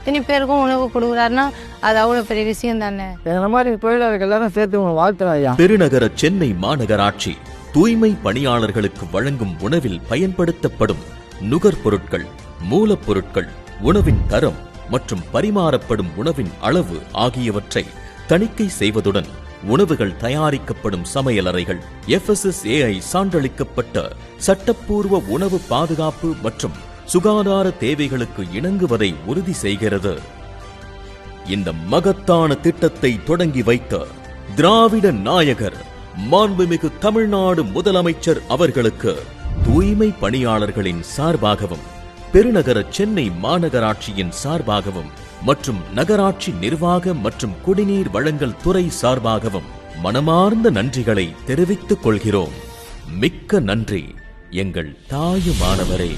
இத்தனை பேருக்கும் உணவு கொடுக்குறாருன்னா அது அவ்வளோ பெரிய விஷயம் தானே. இந்த மாதிரி தொழிலாளர்கள் எல்லாரும் சேர்த்து வாழ்த்துறோம் ஐயா. பெருநகர சென்னை மாநகராட்சி தூய்மை பணியாளர்களுக்கு வழங்கும் உணவில் பயன்படுத்தப்படும் நுகர்பொருட்கள், மூலப்பொருட்கள், உணவின் தரம் மற்றும் பரிமாறப்படும் உணவின் அளவு ஆகியவற்றை தணிக்கை செய்வதுடன் உணவுகள் தயாரிக்கப்படும் சமையலறைகள் FSSAI சான்றளிக்கப்பட்ட சட்டப்பூர்வ உணவு பாதுகாப்பு மற்றும் சுகாதார தேவைகளுக்கு இணங்குவதை உறுதி செய்கிறது. இந்த மகத்தான திட்டத்தை தொடங்கி வைத்த திராவிட நாயகர் மாண்புமிகு தமிழ்நாடு முதலமைச்சர் அவர்களுக்கு தூய்மை பணியாளர்களின் சார்பாகவும் பெருநகர சென்னை மாநகராட்சியின் சார்பாகவும் மற்றும் நகராட்சி நிர்வாக மற்றும் குடிநீர் வழங்கல் துறை சார்பாகவும் மனமார்ந்த நன்றிகளை தெரிவித்துக் கொள்கிறோம். மிக்க நன்றி எங்கள் தாயுமானவரே.